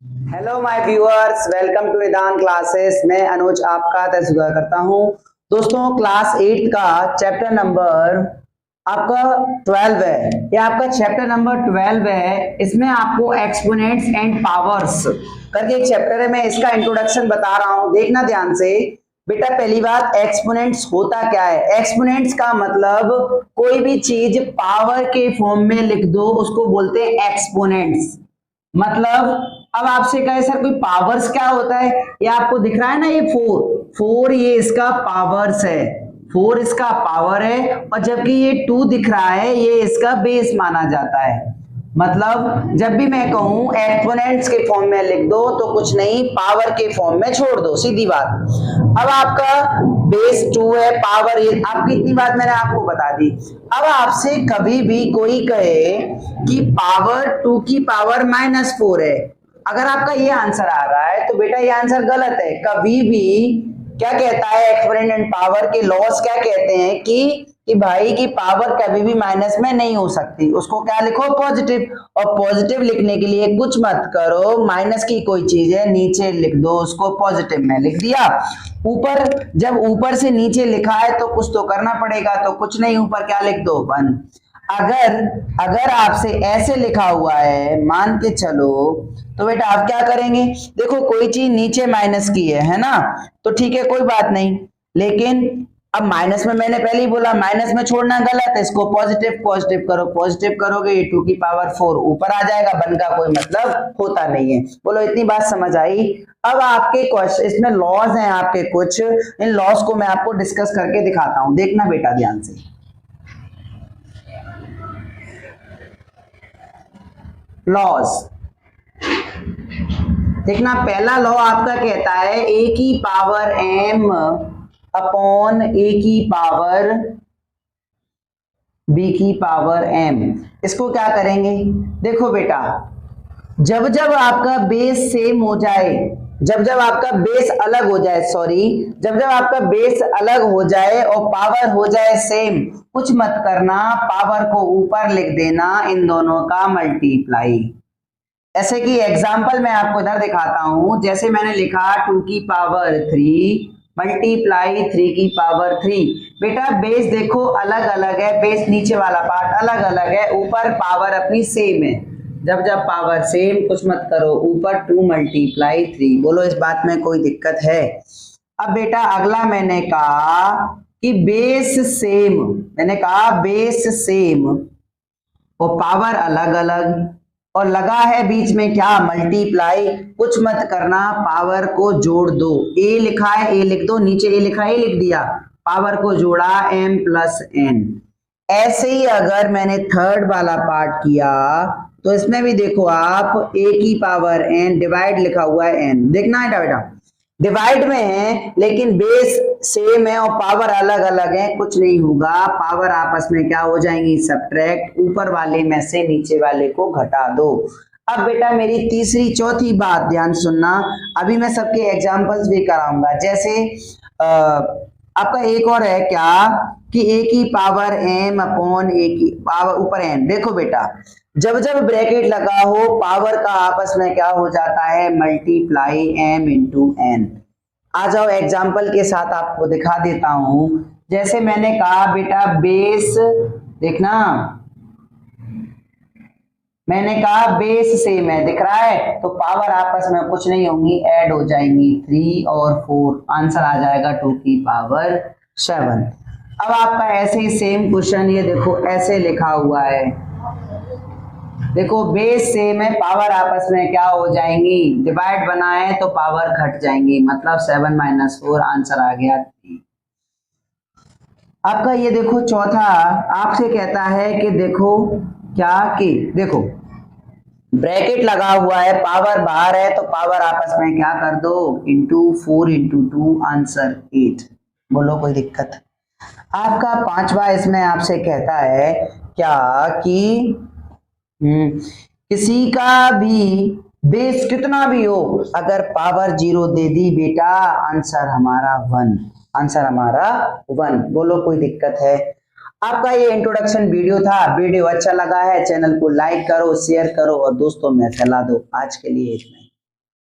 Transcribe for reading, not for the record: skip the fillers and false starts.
Hello my viewers, welcome to Nidan classes. मैं अनुज आपका तस्वीर करता हूं। दोस्तों, क्लास 8 का चैप्टर नंबर आपका 12 है। ये आपका चैप्टर नंबर 12 है। इसमें आपको एक्सपोनेंट्स एंड पावर्स करके एक चैप्टर है। मैं इसका इंट्रोडक्शन बता रहा हूं, देखना ध्यान से। बेटा, पहली बात, एक्सपोनेंट्स होता क्या है? एक्सपोनेंट्स का मतलब कोई भी चीज पावर के फॉर्म में लिख दो, उसको बोलते हैं एक्सपोनेंट्स। मतलब अब आपसे कहे सर कोई पावर्स क्या होता है? ये आपको दिख रहा है ना, ये फोर ये इसका पावर्स है। 4 इसका पावर है, और जबकि ये 2 दिख रहा है, ये इसका बेस माना जाता है। मतलब जब भी मैं कहूं एक्सपोनेंट्स के फॉर्म में लिख दो तो कुछ नहीं, पावर के फॉर्म में छोड़ दो, सीधी बात। अब आपका बेस 2 है, पावर ये आपकी, इतनी बात मैंने आपको बता दी। अब आपसे कभी भी कोई कहे कि पावर 2 की पावर -4 है, अगर आपका ये आंसर आ रहा है तो बेटा ये आंसर गलत है। कभी भी क्या कहता है एक्सपोनेंट एंड पावर के लॉस, क्या कहते हैं कि भाई की पावर कभी भी माइनस में नहीं हो सकती, उसको क्या लिखो, पॉजिटिव। और पॉजिटिव लिखने के लिए कुछ मत करो, माइनस की कोई चीज है नीचे लिख दो, उसको पॉजिटिव में लिख दिया। ऊपर, जब ऊपर से नीचे लिखा है तो कुछ तो करना पड़ेगा, तो कुछ नहीं, ऊपर क्या लिख दो, 1। अगर आपसे ऐसे लिखा हुआ है, मान के चलो, तो बेटा आप क्या करेंगे? देखो, कोई चीज नीचे माइनस की है ना, तो ठीक है, कोई बात नहीं। लेकिन अब माइनस में, मैंने पहले ही बोला माइनस में छोड़ना गलत है, इसको पॉजिटिव पॉजिटिव करो। पॉजिटिव करोगे ये 2 की पावर 4 ऊपर आ जाएगा, 1 का कोई मतलब होता नहीं है। बोलो, इतनी बात समझ आई? अब आपके क्वेश्चन, इसमें लॉज हैं आपके कुछ, इन लॉज को मैं आपको डिस्कस करके दिखाता हूं, देखना बेटा ध्यान से। लॉज देखना, पहला लॉ आपका कहता है ए की पावर m अपॉन ए की पावर b की पावर m। इसको क्या करेंगे? देखो बेटा, जब जब आपका बेस सेम हो जाए, जब जब आपका बेस अलग हो जाए, सॉरी, जब जब आपका बेस अलग हो जाए और पावर हो जाए सेम, कुछ मत करना, पावर को ऊपर लिख देना, इन दोनों का मल्टीप्लाई। ऐसे कि एग्जाम्पल मैं आपको इधर दिखाता हूं, जैसे मैंने लिखा 2 की पावर 3 मल्टीप्लाई 3 की पावर 3। बेटा बेस देखो अलग अलग है, बेस नीचे वाला पार्ट अलग अलग है, ऊपर पावर अपनी सेम है। जब जब पावर सेम, कुछ मत करो, ऊपर 2 मल्टीप्लाई 3। बोलो, इस बात में कोई दिक्कत है? अब बेटा अगला मैंने कहा कि बेस सेम, मैंने कहा बेस सेम और पावर अलग अलग, और लगा है बीच में क्या, मल्टीप्लाई। कुछ मत करना, पावर को जोड़ दो। ए लिखा है ए लिख दो, नीचे ए लिखा है ए लिख दिया, पावर को जोड़ा m प्लस n। ऐसे ही अगर मैंने थर्ड वाला पार्ट किया तो इसमें भी देखो आप a की पावर n डिवाइड लिखा हुआ है n, देखना है बेटा, डिवाइड में है लेकिन बेस सेम है और पावर अलग अलग है, कुछ नहीं होगा, पावर आपस में क्या हो जाएंगी, सब्ट्रैक्ट, ऊपर वाले में से नीचे वाले को घटा दो। अब बेटा मेरी तीसरी चौथी बात ध्यान सुनना, अभी मैं सबके एग्जांपल्स भी कराऊंगा। जैसे आपका एक और है क्या कि a की पावर m अपॉन a की पावर ऊपर n। देखो बेटा, जब जब ब्रैकेट लगा हो, पावर का आपस में क्या हो जाता है, मल्टीप्लाई m इंटू n। आ जाओ एग्जाम्पल के साथ आपको दिखा देता हूं। जैसे मैंने कहा बेटा बेस, देखना मैंने कहा बेस सेम है, दिख रहा है, तो पावर आपस में कुछ नहीं होंगी, ऐड हो जाएंगी, 3 और 4, आंसर आ जाएगा 2 की पावर 7। अब आपका ऐसे ही सेम क्वेश्चन, ये देखो ऐसे लिखा हुआ है, देखो बेस सेम है, पावर आपस में क्या हो जाएंगी, डिवाइड बनाए तो पावर घट जाएंगी, मतलब 7 - 4, आंसर आ गया 3। आपका ये देखो चौथा, आपसे कहता है कि देखो क्या, कि देखो ब्रैकेट लगा हुआ है, पावर बाहर है, तो पावर आपस में क्या कर दो, इंटू 4 इंटू 2, आंसर 8। बोलो कोई दिक्कत? आपका पांचवा इसमें आपसे कहता है क्या कि किसी का भी बेस कितना भी हो, अगर पावर 0 दे दी बेटा, आंसर हमारा 1, आंसर हमारा 1। बोलो कोई दिक्कत है? आपका ये इंट्रोडक्शन वीडियो था। वीडियो अच्छा लगा है, चैनल को लाइक करो, शेयर करो और दोस्तों में फैला दो। आज के लिए इतना।